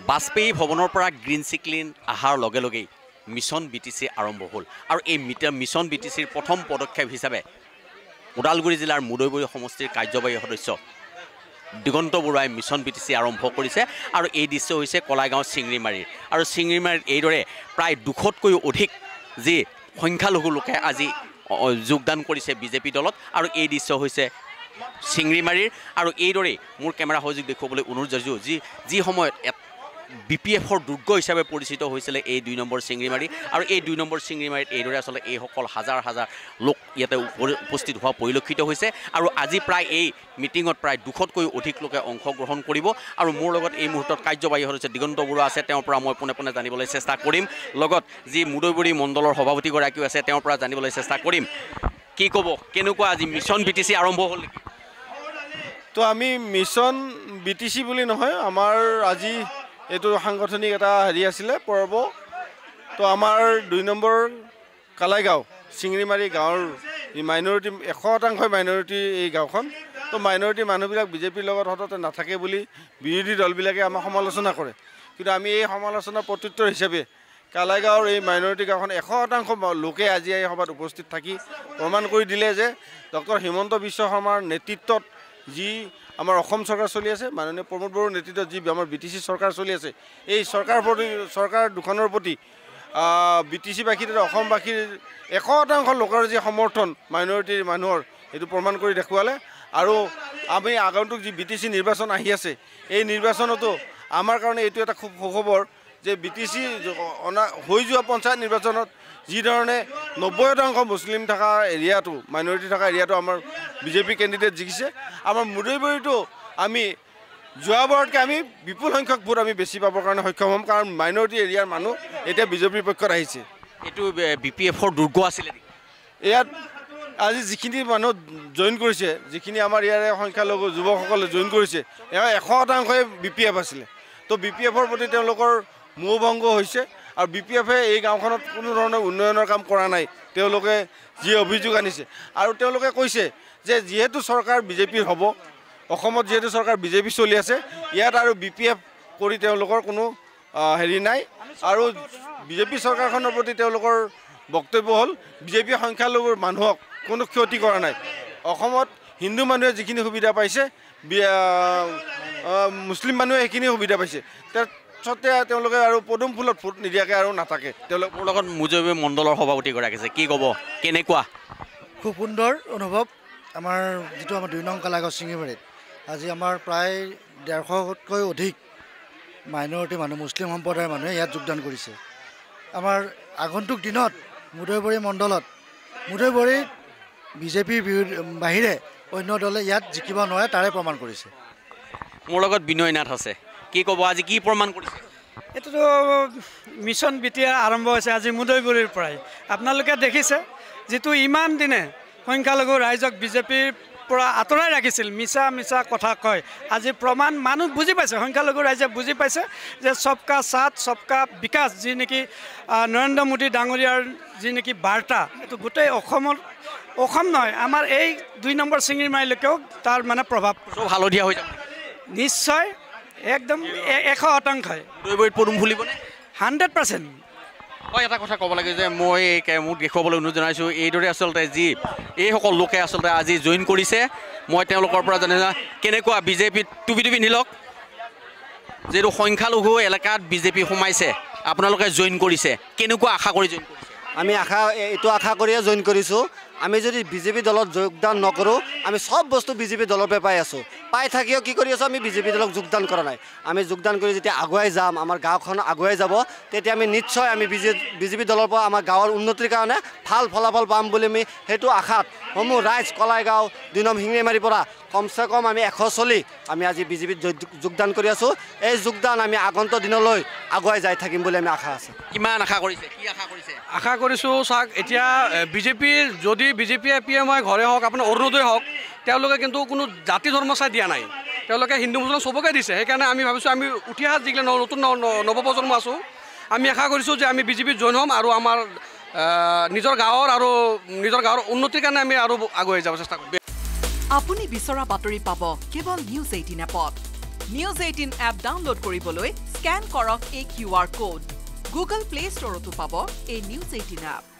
বাজপেয়ী ভৱনৰ পৰা গ্ৰীণ চিক্লিন অহাৰ লগে লগেই মিছন বিটিচি আৰম্ভ হ'ল আৰু এই মিছন বিটিচিৰ প্ৰথম পদক্ষেপ হিচাপে ওদালগুৰি জিলাৰ মুদৈবৰী সমষ্টিৰ কাৰ্যবাহী সদস্য দিগন্ত বৰুৱাই মিছন বিটিচি আৰম্ভ কৰিছে আৰু এই দৃশ্য হৈছে কলাইগাঁও চিংৰিমাৰীৰ আৰু চিংৰিমাৰীত এইদৰে প্ৰায় 200তকৈও অধিক যি সংখ্যালঘু লোকে আজি যোগদান কৰিছে বিজেপি দলত আৰু এই দৃশ্য হৈছে চিংৰিমাৰীৰ আৰু এইদৰে মোৰ কেমেৰা সহযোগ দেখুৱাবলৈ অনুৰোধ জনাইছোঁ যি সময়ত BPFৰ দুৰ্গ হিচাপে পৰিচিত হৈছিলে এই 2 নম্বৰ চিংৰিমাৰী আৰু এই 2 নম্বৰ চিংৰিমাৰীত এইদৰে আচলতে এইসকল হাজাৰ হাজাৰ লোক ইয়াতে উপস্থিত হোৱা পৰিলক্ষিত হৈছে আৰু আজি প্ৰায় এই মিটিঙত প্ৰায় 200তকৈও অধিক লোকে অংশগ্ৰহণ কৰিব আৰু মোৰ লগত এই মুহূৰ্তত কাৰ্যবাহী সদস্য দিগন্ত বৰুৱা আছে তেওঁৰ পৰা মই পোনে পোনে জানিবলৈ চেষ্টা কৰিম লগত যি মুদৈবৰী মণ্ডলৰ সভাপতিগৰাকীও আছে তেওঁৰ পৰা জানিবলৈ চেষ্টা কৰিম কি ক'ব কেনেকুৱা আজি মিছন বিটিচি আৰম্ভ হ'ল তো আমি মিছন বিটিচি বুলি নহয় আমাৰ আজি এইটো সাংগঠনিক এটা হেৰি আছিলে পৰ্ব তো আমাৰ 2 নম্বৰ কালাইগাঁও চিংৰিমাৰী গাঁৱৰ মাইনৰিটি 100% মাইনৰিটি এই গাঁওখন তো মাইনৰিটি মানুহবিলাক বিজেপিৰ লগত হঠাতে নাথাকে বুলি বিৰোধী দলবিলাকে আমাক সমালোচনা কৰে কিন্তু আমি এই সমালোচনাৰ প্ৰত্যুত্তৰ হিচাপে কালাইগাঁৱৰ এই মাইনৰিটি গাঁওখন 100% লোকে আজি এই সভাত উপস্থিত থাকি প্ৰমাণ কৰি দিলে যে ডক্টৰ হিমন্ত বিশ্ব শৰ্মাৰ নেতৃত্বত যি আমাৰ অসম চৰকাৰ চলি আছে মাননীয় প্ৰমোদ বড়োৰ নেতৃত্বত যি আমাৰ বিটিচি চৰকাৰ চলি আছে এই চৰকাৰ দুখনৰ প্ৰতি বিটিচিবাসী তথা অসমবাসীৰ 100% লোকৰ যি সমৰ্থন মাইনৰিটিৰ মানুহৰ এইটো প্ৰমাণ কৰি দেখুৱালে আৰু আমি আগন্তুক যি বিটিচি নিৰ্বাচন আহি আছে এই নিৰ্বাচনতো আমাৰ কাৰণে এইটো এটা খুব সুখবৰ যে বিটিচি হৈ যোৱা পঞ্চায়ত নিৰ্বাচনত যি ধৰণে 90% মুছলিম থকা এৰিয়াটো মাইনৰিটি থকা এৰিয়াটো আমাৰ বিজেপি কেণ্ডিডেট জিকিছে আমাৰ মুদৈবৰীটো আমি যোৱাবাৰতকৈ আমি বিপুল সংখ্যক ভোট আমি বেছি পাবৰ কাৰণে সক্ষম হ'ম কাৰণ মাইনৰিটি এৰিয়াৰ মানুহ এতিয়া বিজেপিৰ পক্ষত আহিছে এইটো BPFৰ দুৰ্গ আছিলে ইয়াত আজি যিখিনি মানুহ জইন কৰিছে যিখিনি আমাৰ ইয়াৰে সংখ্যালঘু যুৱকসকলে জইন কৰিছে এয়া 100%ই BPF আছিলে তো BPFৰ প্ৰতি তেওঁলোকৰ মোহভংগ হৈছে আৰু BPFে এই গাঁওখনত কোনো ধৰণৰ উন্নয়নৰ কাম কৰা নাই তেওঁলোকে যি অভিযোগ আনিছে আৰু তেওঁলোকে কৈছে যে যিহেতু চৰকাৰ বিজেপিৰ হ'ব অসমত যিহেতু চৰকাৰ বিজেপি চলি আছে ইয়াত আৰু BPF কৰি তেওঁলোকৰ কোনো হেৰি নাই আৰু বিজেপি চৰকাৰখনৰ প্ৰতি তেওঁলোকৰ বক্তব্য হ'ল বিজেপি সংখ্যালঘুৰ মানুহক কোনো ক্ষতি কৰা নাই অসমত হিন্দু মানুহে যিখিনি সুবিধা পাইছে মুছলিম মানুহে সেইখিনি সুবিধা পাইছে সতে তেওঁলোকে আৰু পদুম ফুলত ফুট নিদিয়াকৈ আৰু নাথাকে তেওঁলোকৰ মোৰ লগত মুদৈবৰী মণ্ডলৰ সভাপতিগৰাকী আছে কি ক'ব কেনেকুৱা খুব সুন্দৰ অনুভৱ আমাৰ যিটো আমাৰ 2 নং কালাইগাঁও চিংৰিমাৰীত আজি আমাৰ প্ৰায় 150তকৈ অধিক মাইনৰিটি মানুহ মুছলিম সম্প্ৰদায়ৰ মানুহে ইয়াত যোগদান কৰিছে আমাৰ আগন্তুক দিনত মুদৈবৰী মণ্ডলত মুদৈবৰীত বিজেপিৰ বাহিৰে অন্য দলে ইয়াত জিকিব নোৱাৰে তাৰে প্ৰমাণ কৰিছে মোৰ লগত বিনয় নাথ আছে কি ক'ব আজি কি প্ৰমাণ কৰিছে এইটোতো মিছন বিটিয়া আৰম্ভ হৈছে আজি মুদৈবৰীৰ পৰাই আপোনালোকে দেখিছে যিটো ইমান দিনে সংখ্যালঘু ৰাইজক বিজেপিৰ পৰা আঁতৰাই ৰাখিছিল মিছা কথা কয় আজি প্ৰমাণ মানুহ বুজি পাইছে সংখ্যালঘু ৰাইজে বুজি পাইছে যে সবকা সাথ সবকা বিকাশ যি নেকি নৰেন্দ্ৰ মোদী ডাঙৰীয়াৰ যি নেকি বাৰ্তা এইটো গোটেই অসম নহয় আমাৰ এই 2 নম্বৰ চিংৰিমাৰীলৈকেও তাৰ মানে প্ৰভাৱ চব হালধীয়া হৈ যাব নিশ্চয় একদম 100% মুদৈবৰীত পদুম ফুলিবনে 100% হয় এটা কথা ক'ব লাগে যে মই মোক দেখুৱাবলৈ অনুৰোধ জনাইছোঁ এইদৰে আচলতে যি এইসকল লোকে আচলতে আজি জইন কৰিছে মই তেওঁলোকৰ পৰা জানিছোঁ কেনেকুৱা বিজেপিত টুপি নিলক যিটো সংখ্যালঘু এলেকাত বিজেপি সোমাইছে আপোনালোকে জইন কৰিছে কেনেকুৱা আশা কৰি জইন কৰিছে আমি এইটো আশা কৰিয়ে জইন কৰিছোঁ আমি যদি বিজেপি দলত যোগদান নকৰোঁ আমি সব বস্তু বিজেপি দলৰ পৰা পাই আছোঁ পাই থাকিও কি কৰি আছোঁ আমি বিজেপি দলক যোগদান কৰা নাই আমি যোগদান কৰি যেতিয়া আগুৱাই যাম আমাৰ গাঁওখন আগুৱাই যাব তেতিয়া আমি নিশ্চয় আমি বিজেপি দলৰ পৰা আমাৰ গাঁৱৰ উন্নতিৰ কাৰণে ভাল ফলাফল পাম বুলি আমি সেইটো আশাত সমূহ ৰাইজ কলাইগাঁও 2 নং শিঙিমাৰীৰ পৰা কমচে কম আমি 100 আমি আজি বিজেপিত যোগদান কৰি আছোঁ এই যোগদান আমি আগন্তুক দিনলৈ আগুৱাই যাই থাকিম বুলি আমি আশা আছে কিমান আশা কৰিছে কি আশা কৰিছে আশা কৰিছোঁ চাওক এতিয়া বিজেপিৰ যদি বিজেপি PMI ঘৰে হওক আপোনাৰ অৰুণোদয় হওক তেওঁলোকে কিন্তু কোনো জাতি ধৰ্ম চাই দিয়া নাই তেওঁলোকে হিন্দু মুছলমান সবকে দিছে সেইকাৰণে আমি ভাবিছোঁ আমি উঠি অহা যিগিলা নতুন নৱপ্ৰজন্ম আছোঁ আমি আশা কৰিছোঁ যে আমি বিজেপিত জইন হ'ম আৰু আমাৰ নিজৰ গাঁৱৰ উন্নতিৰ কাৰণে আমি আৰু আগুৱাই যাব চেষ্টা কৰিম। আপুনি বিচৰা বাতৰি পাব কেৱল নিউজ 18 এপত। নিউজ 18 এপ ডাউনলোড কৰিবলৈ স্কেন কৰক এই QR কোড। গুগল প্লে ষ্টৰতো পাব এই নিউজ 18 এপ।